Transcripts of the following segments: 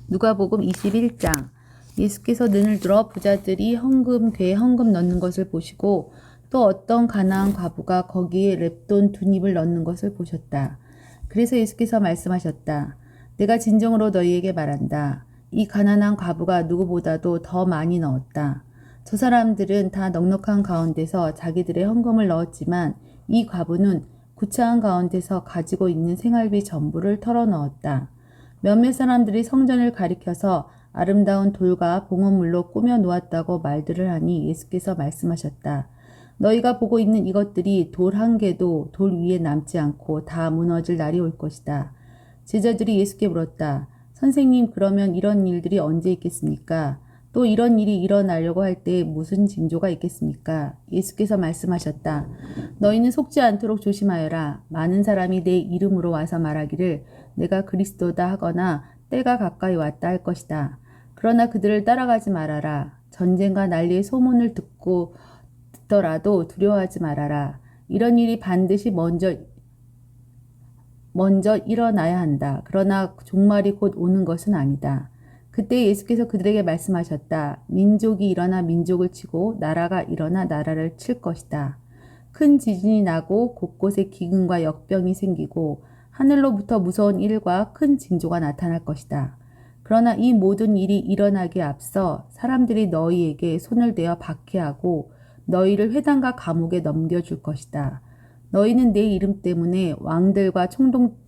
누가복음 21장. 예수께서 눈을 들어 부자들이 헌금궤에 헌금 넣는 것을 보시고 또 어떤 가나안 과부가 거기에 렙돈 2닙을 넣는 것을 보셨다. 그래서 예수께서 말씀하셨다. 내가 진정으로 너희에게 말한다. 이 가난한 과부가 누구보다도 더 많이 넣었다. 저 사람들은 다 넉넉한 가운데서 자기들의 헌금을 넣었지만 이 과부는 구차한 가운데서 가지고 있는 생활비 전부를 털어넣었다. 몇몇 사람들이 성전을 가리켜서 아름다운 돌과 봉헌물로 꾸며 놓았다고 말들을 하니 예수께서 말씀하셨다. 너희가 보고 있는 이것들이 돌 한 개도 돌 위에 남지 않고 다 무너질 날이 올 것이다. 제자들이 예수께 물었다. 선생님, 그러면 이런 일들이 언제 있겠습니까? 또 이런 일이 일어나려고 할 때 무슨 징조가 있겠습니까? 예수께서 말씀하셨다. 너희는 속지 않도록 조심하여라. 많은 사람이 내 이름으로 와서 말하기를 내가 그리스도다 하거나 때가 가까이 왔다 할 것이다. 그러나 그들을 따라가지 말아라. 전쟁과 난리의 소문을 듣더라도 두려워하지 말아라. 이런 일이 반드시 먼저 일어나야 한다. 그러나 종말이 곧 오는 것은 아니다. 그때 예수께서 그들에게 말씀하셨다. 민족이 일어나 민족을 치고 나라가 일어나 나라를 칠 것이다. 큰 지진이 나고 곳곳에 기근과 역병이 생기고 하늘로부터 무서운 일과 큰 징조가 나타날 것이다. 그러나 이 모든 일이 일어나기에 앞서 사람들이 너희에게 손을 대어 박해하고 너희를 회당과 감옥에 넘겨줄 것이다. 너희는 내 이름 때문에 왕들과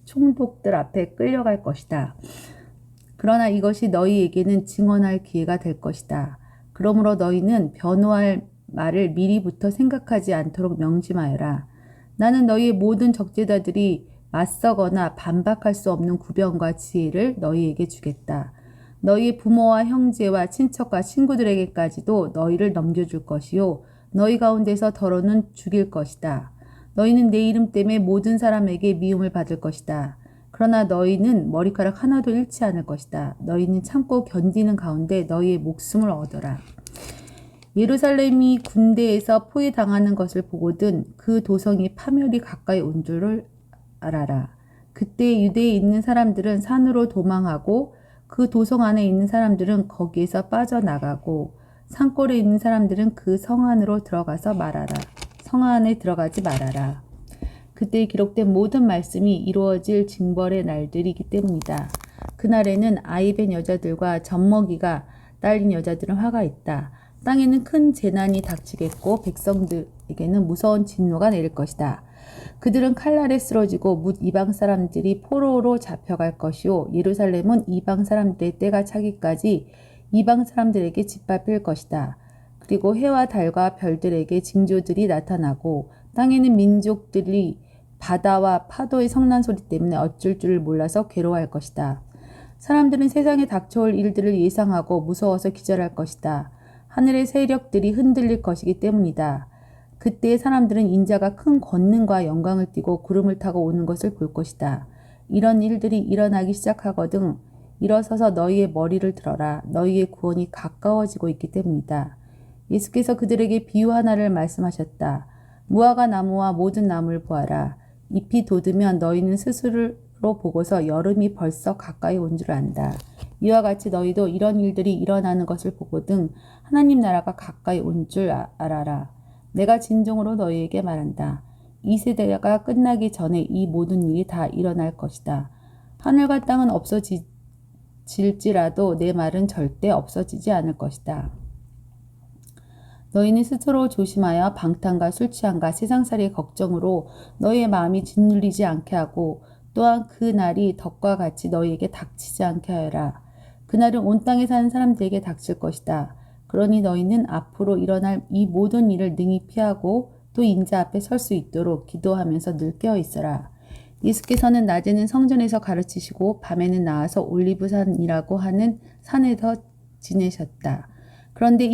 총독들 앞에 끌려갈 것이다. 그러나 이것이 너희에게는 증언할 기회가 될 것이다. 그러므로 너희는 변호할 말을 미리부터 생각하지 않도록 명심하여라. 나는 너희의 모든 적재자들이 맞서거나 반박할 수 없는 구변과 지혜를 너희에게 주겠다. 너희의 부모와 형제와 친척과 친구들에게까지도 너희를 넘겨줄 것이요. 너희 가운데서 더러는 죽일 것이다. 너희는 내 이름 때문에 모든 사람에게 미움을 받을 것이다. 그러나 너희는 머리카락 하나도 잃지 않을 것이다. 너희는 참고 견디는 가운데 너희의 목숨을 얻어라. 예루살렘이 군대에서 포위당하는 것을 보거든 그 도성이 파멸이 가까이 온 줄을 알아라. 그때 유대에 있는 사람들은 산으로 도망하고 그 도성 안에 있는 사람들은 거기에서 빠져나가고 산골에 있는 사람들은 그 성 안으로 들어가서 말하라. 성 안에 들어가지 말아라. 그때 기록된 모든 말씀이 이루어질 징벌의 날들이기 때문이다. 그날에는 아이벤 여자들과 젖먹이가 딸린 여자들은 화가 있다. 땅에는 큰 재난이 닥치겠고 백성들에게는 무서운 진노가 내릴 것이다. 그들은 칼날에 쓰러지고 뭇 이방 사람들이 포로로 잡혀갈 것이요 예루살렘은 이방 사람들의 때가 차기까지 이방 사람들에게 짓밟힐 것이다. 그리고 해와 달과 별들에게 징조들이 나타나고 땅에는 민족들이 바다와 파도의 성난 소리 때문에 어쩔 줄을 몰라서 괴로워할 것이다. 사람들은 세상에 닥쳐올 일들을 예상하고 무서워서 기절할 것이다. 하늘의 세력들이 흔들릴 것이기 때문이다. 그때 사람들은 인자가 큰 권능과 영광을 띠고 구름을 타고 오는 것을 볼 것이다. 이런 일들이 일어나기 시작하거든 일어서서 너희의 머리를 들어라. 너희의 구원이 가까워지고 있기 때문이다. 예수께서 그들에게 비유 하나를 말씀하셨다. 무화과 나무와 모든 나무를 보아라. 잎이 돋으면 너희는 스스로 보고서 여름이 벌써 가까이 온 줄 안다. 이와 같이 너희도 이런 일들이 일어나는 것을 보거든 하나님 나라가 가까이 온 줄 알아라. 내가 진정으로 너희에게 말한다. 이 세대가 끝나기 전에 이 모든 일이 다 일어날 것이다. 하늘과 땅은 없어질지라도 내 말은 절대 없어지지 않을 것이다. 너희는 스스로 조심하여 방탕과 술 취함과 세상살이의 걱정으로 너희의 마음이 짓눌리지 않게 하고 또한 그 날이 덕과 같이 너희에게 닥치지 않게 하여라. 그날은 온 땅에 사는 사람들에게 닥칠 것이다. 그러니 너희는 앞으로 일어날 이 모든 일을 능히 피하고 또 인자 앞에 설 수 있도록 기도하면서 늘 깨어 있어라. 예수께서는 낮에는 성전에서 가르치시고 밤에는 나와서 올리브산이라고 하는 산에서 지내셨다. 그런데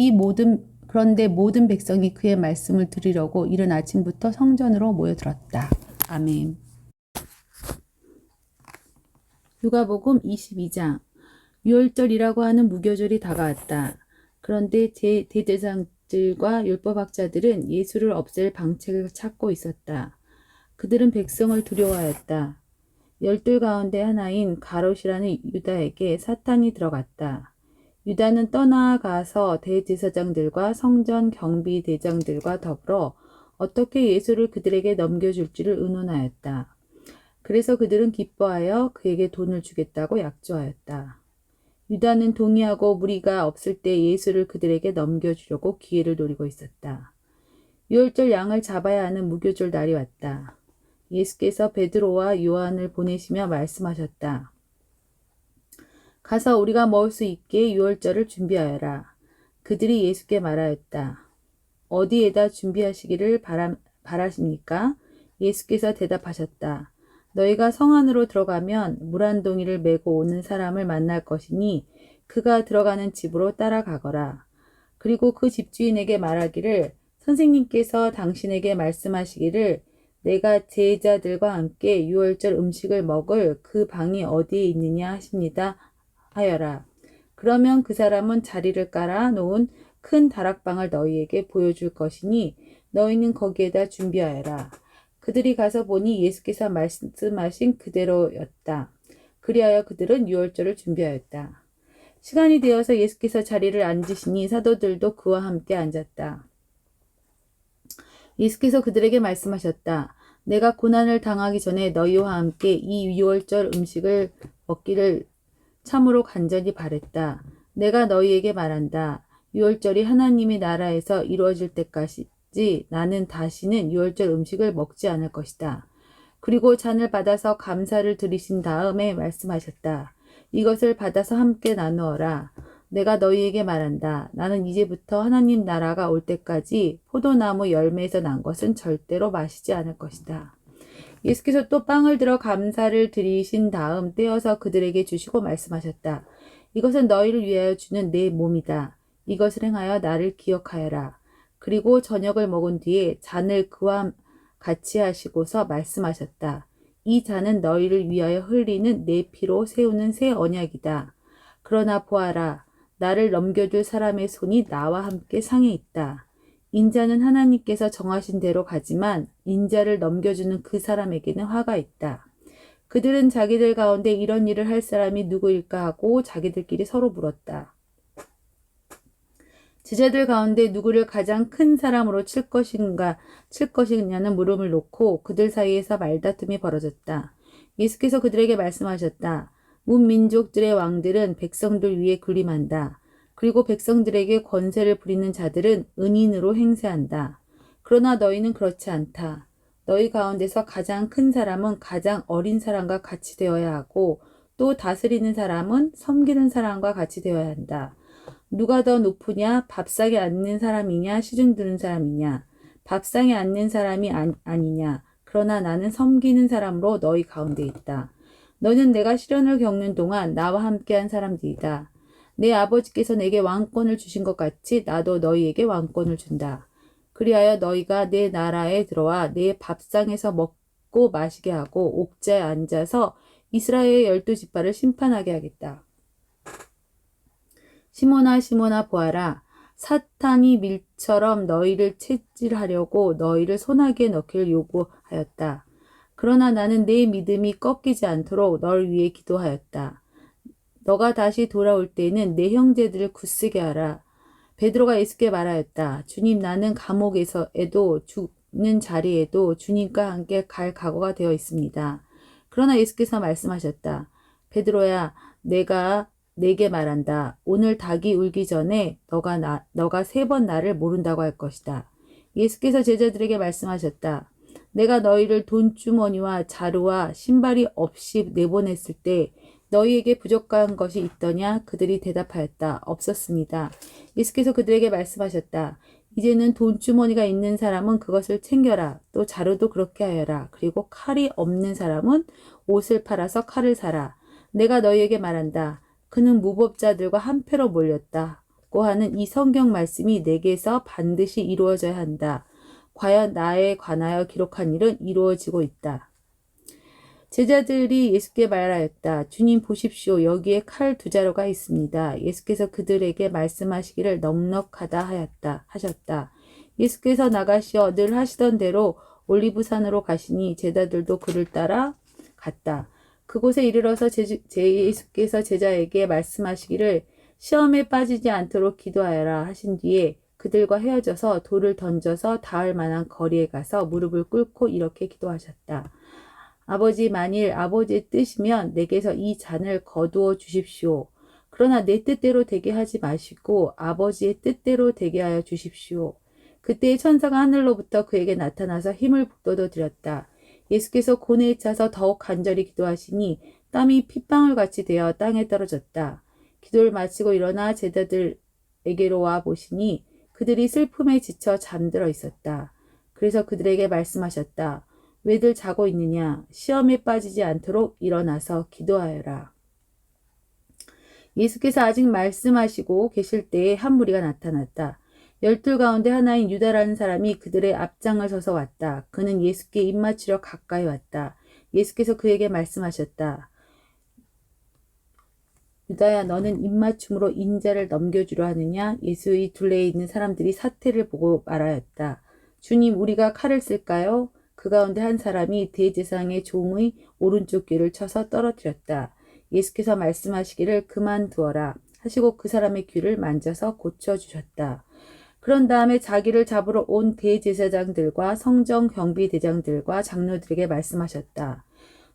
모든 백성이 그의 말씀을 들으려고 이른 아침부터 성전으로 모여들었다. 아멘. 누가복음 22장. 유월절이라고 하는 무교절이 다가왔다. 그런데 대제사장들과 율법학자들은 예수를 없앨 방책을 찾고 있었다. 그들은 백성을 두려워하였다. 열둘 가운데 하나인 가롯이라는 유다에게 사탄이 들어갔다. 유다는 떠나가서 대제사장들과 성전 경비대장들과 더불어 어떻게 예수를 그들에게 넘겨줄지를 의논하였다. 그래서 그들은 기뻐하여 그에게 돈을 주겠다고 약조하였다. 유다는 동의하고 무리가 없을 때 예수를 그들에게 넘겨주려고 기회를 노리고 있었다. 유월절 양을 잡아야 하는 무교절 날이 왔다. 예수께서 베드로와 요한을 보내시며 말씀하셨다. 가서 우리가 먹을 수 있게 유월절을 준비하여라. 그들이 예수께 말하였다. 어디에다 준비하시기를 바라십니까? 예수께서 대답하셨다. 너희가 성 안으로 들어가면 물 한 동이를 메고 오는 사람을 만날 것이니 그가 들어가는 집으로 따라가거라. 그리고 그 집주인에게 말하기를 선생님께서 당신에게 말씀하시기를 내가 제자들과 함께 유월절 음식을 먹을 그 방이 어디에 있느냐 하십니다 하여라. 그러면 그 사람은 자리를 깔아 놓은 큰 다락방을 너희에게 보여줄 것이니 너희는 거기에다 준비하여라. 그들이 가서 보니 예수께서 말씀하신 그대로였다. 그리하여 그들은 유월절을 준비하였다. 시간이 되어서 예수께서 자리를 앉으시니 사도들도 그와 함께 앉았다. 예수께서 그들에게 말씀하셨다. 내가 고난을 당하기 전에 너희와 함께 이 유월절 음식을 먹기를 참으로 간절히 바랬다. 내가 너희에게 말한다. 유월절이 하나님의 나라에서 이루어질 때까지 나는 다시는 유월절 음식을 먹지 않을 것이다. 그리고 잔을 받아서 감사를 드리신 다음에 말씀하셨다. 이것을 받아서 함께 나누어라. 내가 너희에게 말한다. 나는 이제부터 하나님 나라가 올 때까지 포도나무 열매에서 난 것은 절대로 마시지 않을 것이다. 예수께서 또 빵을 들어 감사를 드리신 다음 떼어서 그들에게 주시고 말씀하셨다. 이것은 너희를 위하여 주는 내 몸이다. 이것을 행하여 나를 기억하여라. 그리고 저녁을 먹은 뒤에 잔을 그와 같이 하시고서 말씀하셨다. 이 잔은 너희를 위하여 흘리는 내 피로 세우는 새 언약이다. 그러나 보아라. 나를 넘겨줄 사람의 손이 나와 함께 상에 있다. 인자는 하나님께서 정하신 대로 가지만 인자를 넘겨주는 그 사람에게는 화가 있다. 그들은 자기들 가운데 이런 일을 할 사람이 누구일까 하고 자기들끼리 서로 물었다. 제자들 가운데 누구를 가장 큰 사람으로 칠 것이냐는 물음을 놓고 그들 사이에서 말다툼이 벌어졌다. 예수께서 그들에게 말씀하셨다. 문민족들의 왕들은 백성들 위에 군림한다. 그리고 백성들에게 권세를 부리는 자들은 은인으로 행세한다. 그러나 너희는 그렇지 않다. 너희 가운데서 가장 큰 사람은 가장 어린 사람과 같이 되어야 하고 또 다스리는 사람은 섬기는 사람과 같이 되어야 한다. 누가 더 높으냐? 밥상에 앉는 사람이냐? 시중 드는 사람이냐? 밥상에 앉는 사람이 아니냐? 그러나 나는 섬기는 사람으로 너희 가운데 있다. 너는 내가 시련을 겪는 동안 나와 함께한 사람들이다. 내 아버지께서 내게 왕권을 주신 것 같이 나도 너희에게 왕권을 준다. 그리하여 너희가 내 나라에 들어와 내 밥상에서 먹고 마시게 하고 옥자에 앉아서 이스라엘의 12지파를 심판하게 하겠다. 시몬아 시몬아 보아라. 사탄이 밀처럼 너희를 채질하려고 너희를 소나기에 넣기를 요구하였다. 그러나 나는 내 믿음이 꺾이지 않도록 널 위해 기도하였다. 너가 다시 돌아올 때에는 내 형제들을 굳세게 하라. 베드로가 예수께 말하였다. 주님, 나는 감옥에서에도 죽는 자리에도 주님과 함께 갈 각오가 되어 있습니다. 그러나 예수께서 말씀하셨다. 베드로야, 내가 내게 말한다. 오늘 닭이 울기 전에 너가 3번 나를 모른다고 할 것이다. 예수께서 제자들에게 말씀하셨다. 내가 너희를 돈주머니와 자루와 신발이 없이 내보냈을 때 너희에게 부족한 것이 있더냐? 그들이 대답하였다. 없었습니다. 예수께서 그들에게 말씀하셨다. 이제는 돈주머니가 있는 사람은 그것을 챙겨라. 또 자루도 그렇게 하여라. 그리고 칼이 없는 사람은 옷을 팔아서 칼을 사라. 내가 너희에게 말한다. 그는 무법자들과 한패로 몰렸다고 하는 이 성경 말씀이 내게서 반드시 이루어져야 한다. 과연 나에 관하여 기록한 일은 이루어지고 있다. 제자들이 예수께 말하였다. 주님 보십시오. 여기에 칼 2자루가 있습니다. 예수께서 그들에게 말씀하시기를 넉넉하다 하셨다. 예수께서 나가시어 늘 하시던 대로 올리브산으로 가시니 제자들도 그를 따라 갔다. 그곳에 이르러서 예수께서 제자에게 말씀하시기를 시험에 빠지지 않도록 기도하여라 하신 뒤에 그들과 헤어져서 돌을 던져서 닿을 만한 거리에 가서 무릎을 꿇고 이렇게 기도하셨다. 아버지, 만일 아버지의 뜻이면 내게서 이 잔을 거두어 주십시오. 그러나 내 뜻대로 되게 하지 마시고 아버지의 뜻대로 되게 하여 주십시오. 그때 천사가 하늘로부터 그에게 나타나서 힘을 북돋워 드렸다. 예수께서 고뇌에 차서 더욱 간절히 기도하시니 땀이 핏방울 같이 되어 땅에 떨어졌다. 기도를 마치고 일어나 제자들에게로 와 보시니 그들이 슬픔에 지쳐 잠들어 있었다. 그래서 그들에게 말씀하셨다. 왜들 자고 있느냐? 시험에 빠지지 않도록 일어나서 기도하여라. 예수께서 아직 말씀하시고 계실 때에 한 무리가 나타났다. 12 가운데 하나인 유다라는 사람이 그들의 앞장을 서서 왔다. 그는 예수께 입맞추려 가까이 왔다. 예수께서 그에게 말씀하셨다. 유다야, 너는 입맞춤으로 인자를 넘겨주려 하느냐? 예수의 둘레에 있는 사람들이 사태를 보고 말하였다. 주님, 우리가 칼을 쓸까요? 그 가운데 한 사람이 대제사장의 종의 오른쪽 귀를 쳐서 떨어뜨렸다. 예수께서 말씀하시기를 그만두어라 하시고 그 사람의 귀를 만져서 고쳐주셨다. 그런 다음에 자기를 잡으러 온 대제사장들과 성정 경비대장들과 장로들에게 말씀하셨다.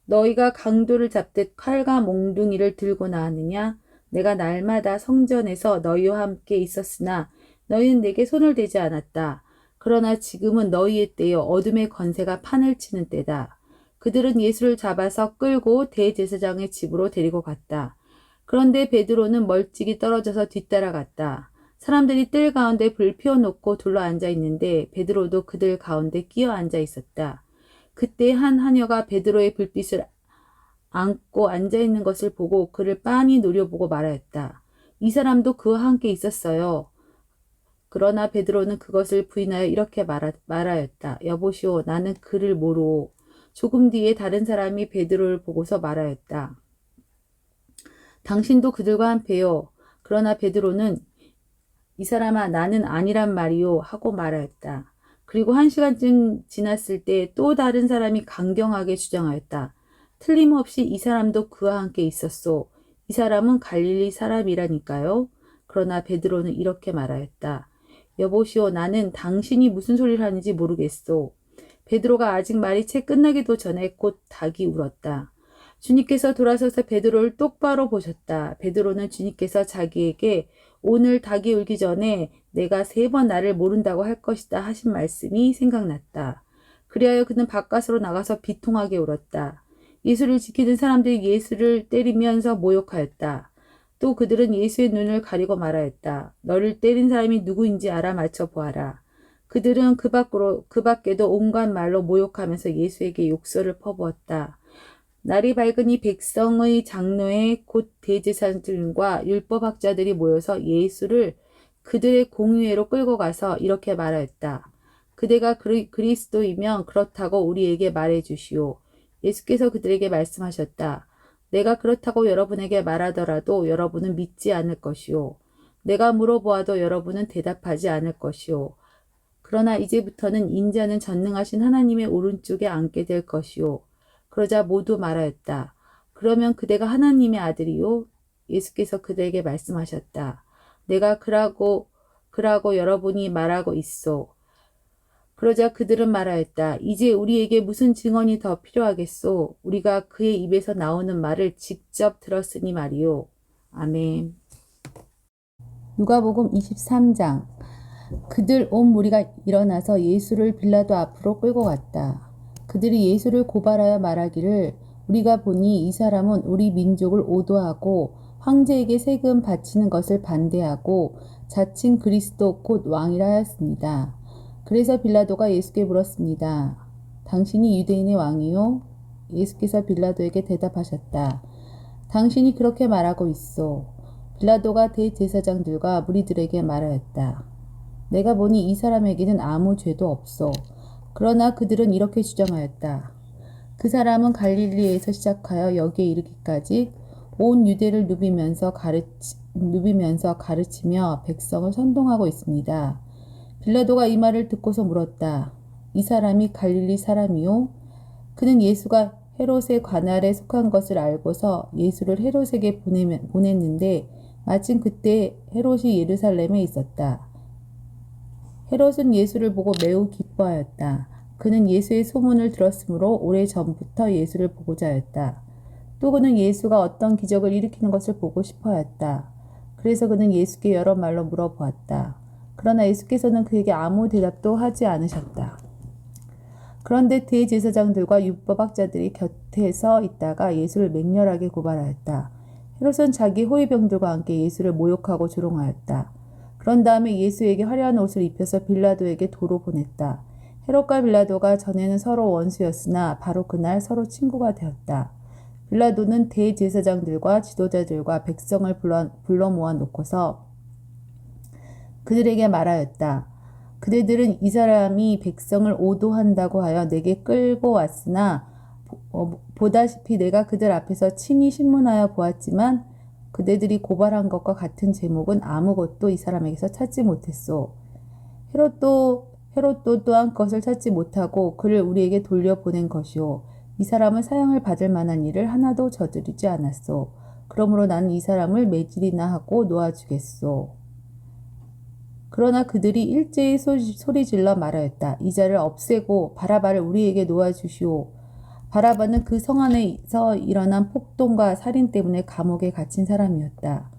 너희가 강도를 잡듯 칼과 몽둥이를 들고 나왔느냐? 내가 날마다 성전에서 너희와 함께 있었으나 너희는 내게 손을 대지 않았다. 그러나 지금은 너희의 때요 어둠의 권세가 판을 치는 때다. 그들은 예수를 잡아서 끌고 대제사장의 집으로 데리고 갔다. 그런데 베드로는 멀찍이 떨어져서 뒤따라갔다. 사람들이 뜰 가운데 불 피워놓고 둘러 앉아 있는데 베드로도 그들 가운데 끼어 앉아 있었다. 그때 한 하녀가 베드로의 불빛을 안고 앉아 있는 것을 보고 그를 빤히 노려보고 말하였다. 이 사람도 그와 함께 있었어요. 그러나 베드로는 그것을 부인하여 이렇게 말하였다. 여보시오, 나는 그를 모르오. 조금 뒤에 다른 사람이 베드로를 보고서 말하였다. 당신도 그들과 함께요. 그러나 베드로는 이 사람아, 나는 아니란 말이요 하고 말하였다. 그리고 1시간쯤 지났을 때 또 다른 사람이 강경하게 주장하였다. 틀림없이 이 사람도 그와 함께 있었소. 이 사람은 갈릴리 사람이라니까요. 그러나 베드로는 이렇게 말하였다. 여보시오, 나는 당신이 무슨 소리를 하는지 모르겠소. 베드로가 아직 말이 채 끝나기도 전에 곧 닭이 울었다. 주님께서 돌아서서 베드로를 똑바로 보셨다. 베드로는 주님께서 자기에게 오늘 닭이 울기 전에 내가 3번 나를 모른다고 할 것이다 하신 말씀이 생각났다. 그리하여 그는 바깥으로 나가서 비통하게 울었다. 예수를 지키는 사람들이 예수를 때리면서 모욕하였다. 또 그들은 예수의 눈을 가리고 말하였다. 너를 때린 사람이 누구인지 알아맞혀 보아라. 그들은 그 밖에도 온갖 말로 모욕하면서 예수에게 욕설을 퍼부었다. 날이 밝으니 백성의 장로의 곧 대제사장들과 율법학자들이 모여서 예수를 그들의 공의회로 끌고 가서 이렇게 말하였다. 그대가 그리스도이면 그렇다고 우리에게 말해 주시오. 예수께서 그들에게 말씀하셨다. 내가 그렇다고 여러분에게 말하더라도 여러분은 믿지 않을 것이오. 내가 물어보아도 여러분은 대답하지 않을 것이오. 그러나 이제부터는 인자는 전능하신 하나님의 오른쪽에 앉게 될 것이오. 그러자 모두 말하였다. 그러면 그대가 하나님의 아들이요? 예수께서 그들에게 말씀하셨다. 내가 그라고 여러분이 말하고 있소. 그러자 그들은 말하였다. 이제 우리에게 무슨 증언이 더 필요하겠소? 우리가 그의 입에서 나오는 말을 직접 들었으니 말이요. 아멘. 누가복음 23장. 그들 온 무리가 일어나서 예수를 빌라도 앞으로 끌고 갔다. 그들이 예수를 고발하여 말하기를 우리가 보니 이 사람은 우리 민족을 오도하고 황제에게 세금 바치는 것을 반대하고 자칭 그리스도 곧 왕이라 하였습니다. 그래서 빌라도가 예수께 물었습니다. 당신이 유대인의 왕이요? 예수께서 빌라도에게 대답하셨다. 당신이 그렇게 말하고 있소. 빌라도가 대제사장들과 무리들에게 말하였다. 내가 보니 이 사람에게는 아무 죄도 없소. 그러나 그들은 이렇게 주장하였다. 그 사람은 갈릴리에서 시작하여 여기에 이르기까지 온 유대를 누비면서 가르치며 백성을 선동하고 있습니다. 빌라도가 이 말을 듣고서 물었다. 이 사람이 갈릴리 사람이요? 그는 예수가 헤롯의 관할에 속한 것을 알고서 예수를 헤롯에게 보냈는데 마침 그때 헤롯이 예루살렘에 있었다. 헤롯은 예수를 보고 매우 기뻐하였다. 그는 예수의 소문을 들었으므로 오래전부터 예수를 보고자 하였다. 또 그는 예수가 어떤 기적을 일으키는 것을 보고 싶어 하였다. 그래서 그는 예수께 여러 말로 물어보았다. 그러나 예수께서는 그에게 아무 대답도 하지 않으셨다. 그런데 대제사장들과 율법학자들이 곁에서 있다가 예수를 맹렬하게 고발하였다. 헤롯은 자기 호위병들과 함께 예수를 모욕하고 조롱하였다. 그런 다음에 예수에게 화려한 옷을 입혀서 빌라도에게 도로 보냈다. 헤롯과 빌라도가 전에는 서로 원수였으나 바로 그날 서로 친구가 되었다. 빌라도는 대제사장들과 지도자들과 백성을 불러 모아 놓고서 그들에게 말하였다. 그대들은 이 사람이 백성을 오도한다고 하여 내게 끌고 왔으나 보다시피 내가 그들 앞에서 친히 신문하여 보았지만 그대들이 고발한 것과 같은 제목은 아무것도 이 사람에게서 찾지 못했소. 헤롯도 또한 그것을 찾지 못하고 그를 우리에게 돌려보낸 것이오. 이 사람은 사형을 받을 만한 일을 하나도 저지르지 않았소. 그러므로 나는 이 사람을 매질이나 하고 놓아주겠소. 그러나 그들이 일제히 소리질러 말하였다. 이 자를 없애고 바라바를 우리에게 놓아주시오. 바라바는 그 성 안에서 일어난 폭동과 살인 때문에 감옥에 갇힌 사람이었다.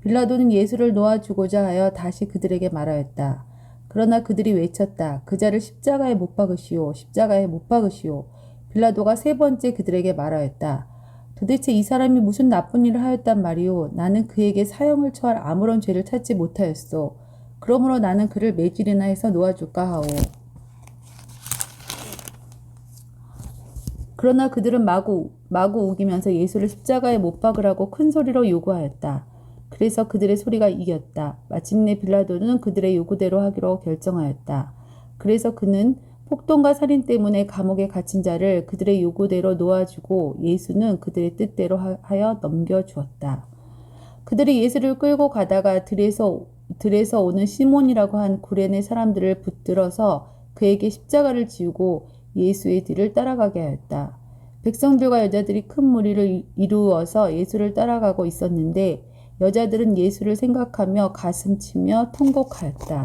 빌라도는 예수를 놓아주고자 하여 다시 그들에게 말하였다. 그러나 그들이 외쳤다. 그 자를 십자가에 못 박으시오. 십자가에 못 박으시오. 빌라도가 세 번째 그들에게 말하였다. 도대체 이 사람이 무슨 나쁜 일을 하였단 말이오. 나는 그에게 사형을 처할 아무런 죄를 찾지 못하였소. 그러므로 나는 그를 매질이나 해서 놓아줄까 하오. 그러나 그들은 마구 우기면서 예수를 십자가에 못 박으라고 큰 소리로 요구하였다. 그래서 그들의 소리가 이겼다. 마침내 빌라도는 그들의 요구대로 하기로 결정하였다. 그래서 그는 폭동과 살인 때문에 감옥에 갇힌 자를 그들의 요구대로 놓아주고 예수는 그들의 뜻대로 하여 넘겨주었다. 그들이 예수를 끌고 가다가 들에서 오는 시몬이라고 한 구레네 사람들을 붙들어서 그에게 십자가를 지우고 예수의 뒤를 따라가게 하였다. 백성들과 여자들이 큰 무리를 이루어서 예수를 따라가고 있었는데 여자들은 예수를 생각하며 가슴치며 통곡하였다.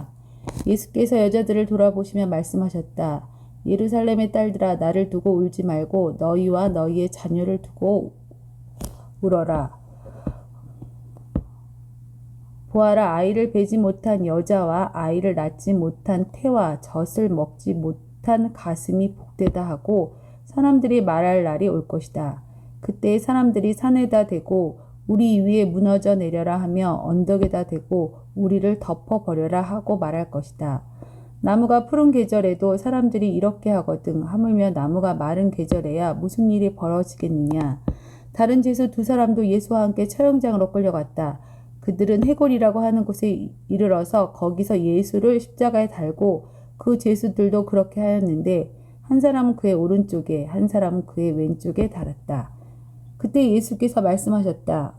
예수께서 여자들을 돌아보시며 말씀하셨다. 예루살렘의 딸들아, 나를 두고 울지 말고 너희와 너희의 자녀를 두고 울어라. 보아라, 아이를 베지 못한 여자와 아이를 낳지 못한 태와 젖을 먹지 못한 가슴이 복되다 하고 사람들이 말할 날이 올 것이다. 그때 사람들이 산에다 대고 우리 위에 무너져 내려라 하며 언덕에다 대고 우리를 덮어버려라 하고 말할 것이다. 나무가 푸른 계절에도 사람들이 이렇게 하거든. 하물며 나무가 마른 계절에야 무슨 일이 벌어지겠느냐. 다른 죄수 두 사람도 예수와 함께 처형장으로 끌려갔다. 그들은 해골이라고 하는 곳에 이르러서 거기서 예수를 십자가에 달고 그 죄수들도 그렇게 하였는데 한 사람은 그의 오른쪽에 한 사람은 그의 왼쪽에 달았다. 그때 예수께서 말씀하셨다.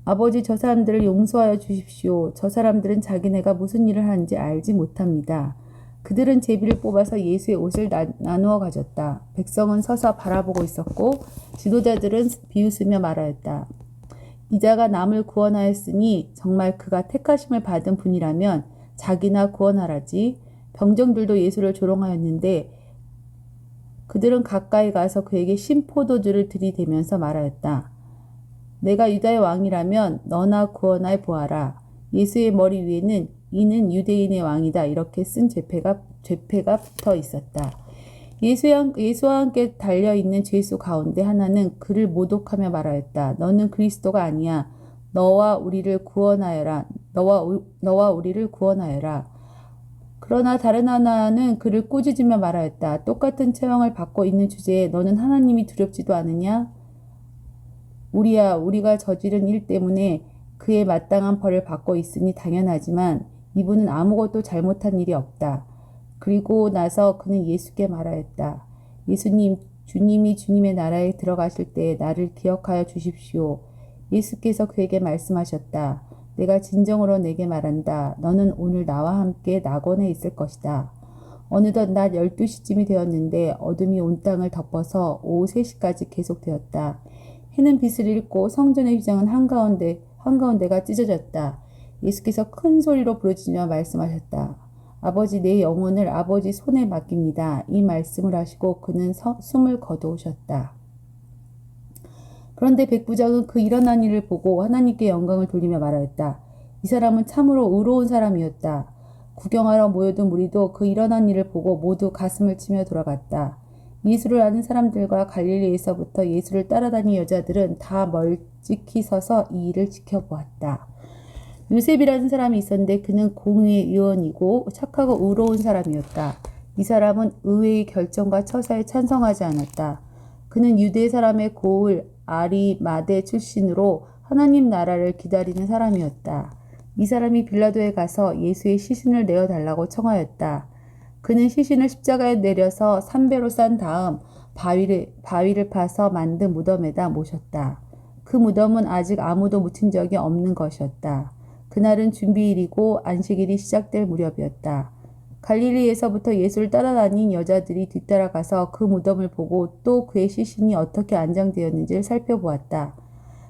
아버지, 저 사람들을 용서하여 주십시오. 저 사람들은 자기네가 무슨 일을 하는지 알지 못합니다. 그들은 제비를 뽑아서 예수의 옷을 나누어 가졌다. 백성은 서서 바라보고 있었고 지도자들은 비웃으며 말하였다. 이자가 남을 구원하였으니 정말 그가 택하심을 받은 분이라면 자기나 구원하라지. 병정들도 예수를 조롱하였는데 그들은 가까이 가서 그에게 신포도주를 들이대면서 말하였다. 내가 유다의 왕이라면 너나 구원하여 보아라. 예수의 머리 위에는 이는 유대인의 왕이다 이렇게 쓴 죄패가 붙어 있었다. 예수와 함께 달려있는 죄수 가운데 하나는 그를 모독하며 말하였다. 너는 그리스도가 아니야. 너와 우리를 구원하여라. 너와 우리를 구원하여라. 그러나 다른 하나는 그를 꾸짖으며 말하였다. 똑같은 처형을 받고 있는 주제에 너는 하나님이 두렵지도 않으냐? 우리가 저지른 일 때문에 그에 마땅한 벌을 받고 있으니 당연하지만 이분은 아무것도 잘못한 일이 없다. 그리고 나서 그는 예수께 말하였다. 예수님, 주님이 주님의 나라에 들어가실 때 나를 기억하여 주십시오. 예수께서 그에게 말씀하셨다. 내가 진정으로 내게 말한다. 너는 오늘 나와 함께 낙원에 있을 것이다. 어느덧 낮 12시쯤이 되었는데 어둠이 온 땅을 덮어서 오후 3시까지 계속되었다. 해는 빛을 잃고 성전의 휘장은 한가운데가 찢어졌다. 예수께서 큰 소리로 부르짖으며 말씀하셨다. 아버지, 내 영혼을 아버지 손에 맡깁니다. 이 말씀을 하시고 그는 숨을 거두셨다. 그런데 백부장은 그 일어난 일을 보고 하나님께 영광을 돌리며 말하였다. 이 사람은 참으로 의로운 사람이었다. 구경하러 모여든 무리도 그 일어난 일을 보고 모두 가슴을 치며 돌아갔다. 예수를 아는 사람들과 갈릴리에서부터 예수를 따라다닌 여자들은 다 멀찍이 서서 이 일을 지켜보았다. 요셉이라는 사람이 있었는데 그는 공의의 의원이고 착하고 의로운 사람이었다. 이 사람은 의회의 결정과 처사에 찬성하지 않았다. 그는 유대 사람의 고을 아리마대 출신으로 하나님 나라를 기다리는 사람이었다. 이 사람이 빌라도에 가서 예수의 시신을 내어달라고 청하였다. 그는 시신을 십자가에 내려서 삼배로 싼 다음 바위를 파서 만든 무덤에다 모셨다. 그 무덤은 아직 아무도 묻힌 적이 없는 것이었다. 그날은 준비일이고 안식일이 시작될 무렵이었다. 갈릴리에서부터 예수를 따라다닌 여자들이 뒤따라가서 그 무덤을 보고 또 그의 시신이 어떻게 안장되었는지를 살펴보았다.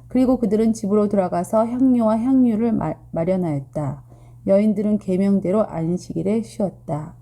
그리고 그들은 집으로 돌아가서 향료와 향유를 마련하였다. 여인들은 계명대로 안식일에 쉬었다.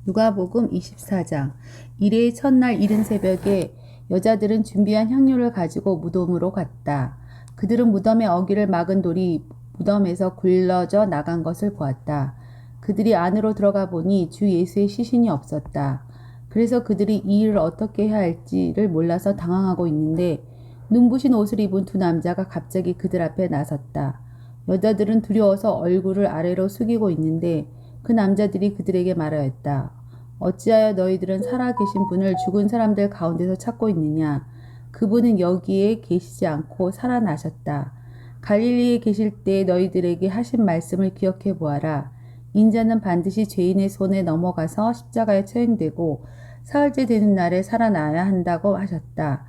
누가복음 24장. 이레의 첫날 이른 새벽에 여자들은 준비한 향료를 가지고 무덤으로 갔다. 그들은 무덤의 어귀를 막은 돌이 무덤에서 굴러져 나간 것을 보았다. 그들이 안으로 들어가 보니 주 예수의 시신이 없었다. 그래서 그들이 이 일을 어떻게 해야 할지를 몰라서 당황하고 있는데 눈부신 옷을 입은 두 남자가 갑자기 그들 앞에 나섰다. 여자들은 두려워서 얼굴을 아래로 숙이고 있는데 그 남자들이 그들에게 말하였다. 어찌하여 너희들은 살아계신 분을 죽은 사람들 가운데서 찾고 있느냐? 그분은 여기에 계시지 않고 살아나셨다. 갈릴리에 계실 때 너희들에게 하신 말씀을 기억해 보아라. 인자는 반드시 죄인의 손에 넘어가서 십자가에 처형되고 사흘째 되는 날에 살아나야 한다고 하셨다.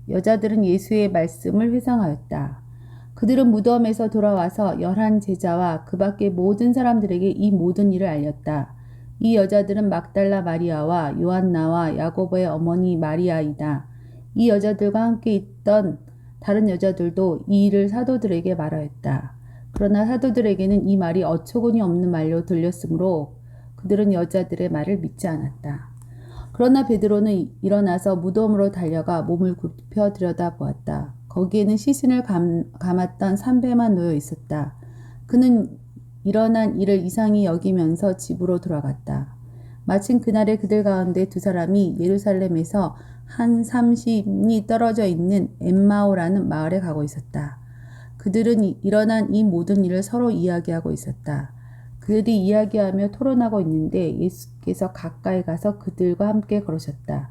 여자들은 예수의 말씀을 회상하였다. 그들은 무덤에서 돌아와서 11 제자와 그 밖의 모든 사람들에게 이 모든 일을 알렸다. 이 여자들은 막달라 마리아와 요한나와 야고보의 어머니 마리아이다. 이 여자들과 함께 있던 다른 여자들도 이 일을 사도들에게 말하였다. 그러나 사도들에게는 이 말이 어처구니 없는 말로 들렸으므로 그들은 여자들의 말을 믿지 않았다. 그러나 베드로는 일어나서 무덤으로 달려가 몸을 굽혀 들여다보았다. 거기에는 시신을 감았던 삼배만 놓여 있었다. 그는 일어난 일을 이상히 여기면서 집으로 돌아갔다. 마침 그날에 그들 가운데 두 사람이 예루살렘에서 한 30리 떨어져 있는 엠마오라는 마을에 가고 있었다. 그들은 일어난 이 모든 일을 서로 이야기하고 있었다. 그들이 이야기하며 토론하고 있는데 예수께서 가까이 가서 그들과 함께 걸으셨다.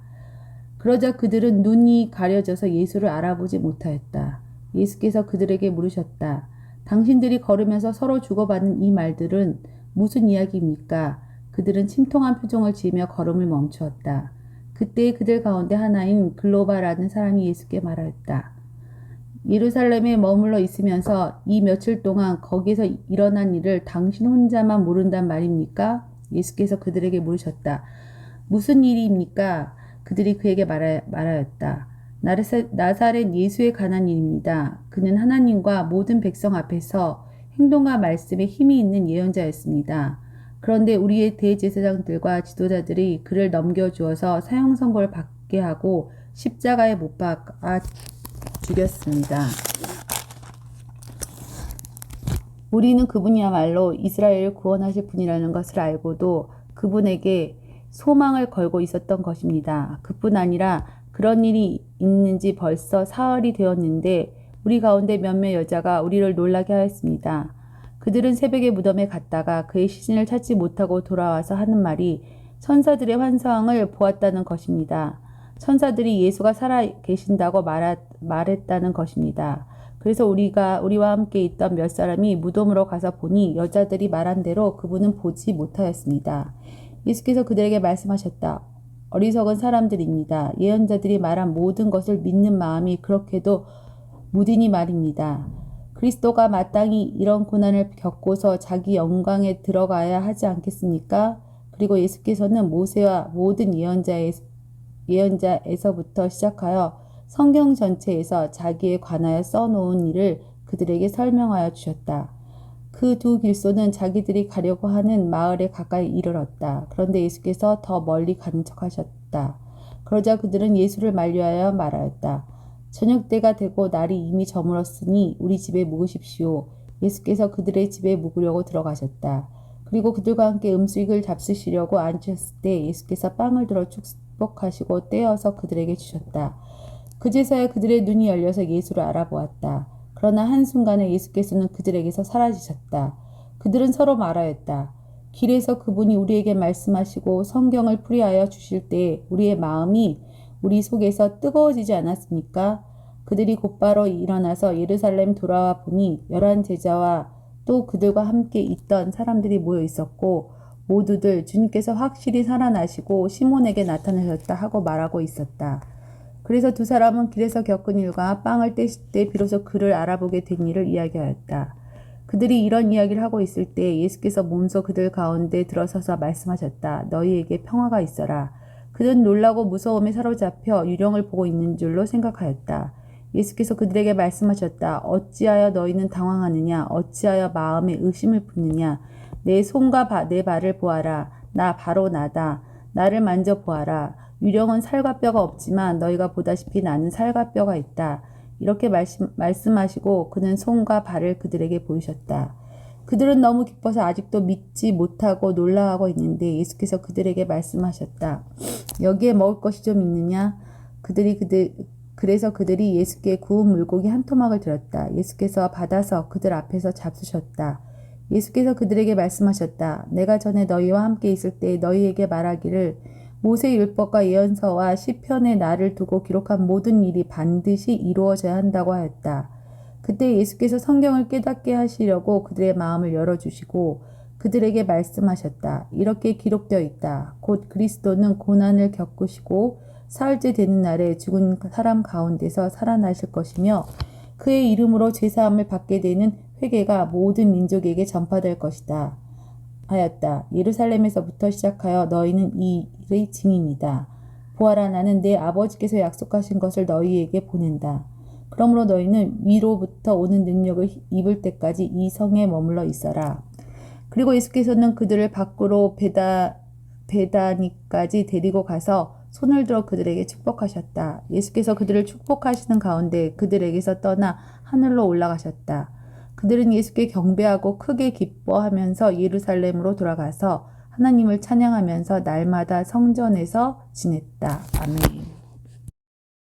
그러자 그들은 눈이 가려져서 예수를 알아보지 못하였다. 예수께서 그들에게 물으셨다. 당신들이 걸으면서 서로 주고받는 이 말들은 무슨 이야기입니까? 그들은 침통한 표정을 지으며 걸음을 멈추었다. 그때 그들 가운데 하나인 글로바라는 사람이 예수께 말하였다. 예루살렘에 머물러 있으면서 이 며칠 동안 거기서 일어난 일을 당신 혼자만 모른단 말입니까? 예수께서 그들에게 물으셨다. 무슨 일입니까? 그들이 그에게 말하였다. 나사렛 예수에 관한 일입니다. 그는 하나님과 모든 백성 앞에서 행동과 말씀에 힘이 있는 예언자였습니다. 그런데 우리의 대제사장들과 지도자들이 그를 넘겨주어서 사형 선고를 받게 하고 십자가에 못 박아 죽였습니다. 우리는 그분이야말로 이스라엘을 구원하실 분이라는 것을 알고도 그분에게 소망을 걸고 있었던 것입니다. 그뿐 아니라 그런 일이 있는지 벌써 사흘이 되었는데 우리 가운데 몇몇 여자가 우리를 놀라게 하였습니다. 그들은 새벽에 무덤에 갔다가 그의 시신을 찾지 못하고 돌아와서 하는 말이 천사들의 환상을 보았다는 것입니다. 천사들이 예수가 살아 계신다고 말했다는 것입니다. 그래서 우리와 함께 있던 몇 사람이 무덤으로 가서 보니 여자들이 말한 대로 그분은 보지 못하였습니다. 예수께서 그들에게 말씀하셨다. 어리석은 사람들입니다. 예언자들이 말한 모든 것을 믿는 마음이 그렇게도 무디니 말입니다. 그리스도가 마땅히 이런 고난을 겪고서 자기 영광에 들어가야 하지 않겠습니까? 그리고 예수께서는 모세와 모든 예언자에서부터 시작하여 성경 전체에서 자기에 관하여 써놓은 일을 그들에게 설명하여 주셨다. 그 두 길소는 자기들이 가려고 하는 마을에 가까이 이르렀다. 그런데 예수께서 더 멀리 가는 척하셨다. 그러자 그들은 예수를 만류하여 말하였다. 저녁 때가 되고 날이 이미 저물었으니 우리 집에 묵으십시오. 예수께서 그들의 집에 묵으려고 들어가셨다. 그리고 그들과 함께 음식을 잡수시려고 앉으셨을 때 예수께서 빵을 들어 축복하시고 떼어서 그들에게 주셨다. 그제서야 그들의 눈이 열려서 예수를 알아보았다. 그러나 한순간에 예수께서는 그들에게서 사라지셨다. 그들은 서로 말하였다. 길에서 그분이 우리에게 말씀하시고 성경을 풀이하여 주실 때 우리의 마음이 우리 속에서 뜨거워지지 않았습니까? 그들이 곧바로 일어나서 예루살렘 돌아와 보니 11 제자와 또 그들과 함께 있던 사람들이 모여 있었고 모두들 주님께서 확실히 살아나시고 시몬에게 나타나셨다 하고 말하고 있었다. 그래서 두 사람은 길에서 겪은 일과 빵을 떼실 때 비로소 그를 알아보게 된 일을 이야기하였다. 그들이 이런 이야기를 하고 있을 때 예수께서 몸소 그들 가운데 들어서서 말씀하셨다. 너희에게 평화가 있어라. 그들은 놀라고 무서움에 사로잡혀 유령을 보고 있는 줄로 생각하였다. 예수께서 그들에게 말씀하셨다. 어찌하여 너희는 당황하느냐? 어찌하여 마음에 의심을 품느냐? 내 손과 내 발을 보아라. 나 바로 나다. 나를 만져보아라. 유령은 살과 뼈가 없지만 너희가 보다시피 나는 살과 뼈가 있다. 이렇게 말씀하시고 그는 손과 발을 그들에게 보이셨다. 그들은 너무 기뻐서 아직도 믿지 못하고 놀라하고 있는데 예수께서 그들에게 말씀하셨다. 여기에 먹을 것이 좀 있느냐? 그래서 그들이 예수께 구운 물고기 한 토막을 드렸다. 예수께서 받아서 그들 앞에서 잡수셨다. 예수께서 그들에게 말씀하셨다. 내가 전에 너희와 함께 있을 때 너희에게 말하기를 모세 율법과 예언서와 시편에 나를 두고 기록한 모든 일이 반드시 이루어져야 한다고 하였다. 그때 예수께서 성경을 깨닫게 하시려고 그들의 마음을 열어주시고 그들에게 말씀하셨다. 이렇게 기록되어 있다. 곧 그리스도는 고난을 겪으시고 사흘째 되는 날에 죽은 사람 가운데서 살아나실 것이며 그의 이름으로 제사함을 받게 되는 회개가 모든 민족에게 전파될 것이다. 하였다. 예루살렘에서부터 시작하여 너희는 이 일의 증인이다. 보아라, 나는 내 아버지께서 약속하신 것을 너희에게 보낸다. 그러므로 너희는 위로부터 오는 능력을 입을 때까지 이 성에 머물러 있어라. 그리고 예수께서는 그들을 밖으로 베다니까지 데리고 가서 손을 들어 그들에게 축복하셨다. 예수께서 그들을 축복하시는 가운데 그들에게서 떠나 하늘로 올라가셨다. 그들은 예수께 경배하고 크게 기뻐하면서 예루살렘으로 돌아가서 하나님을 찬양하면서 날마다 성전에서 지냈다. 아멘.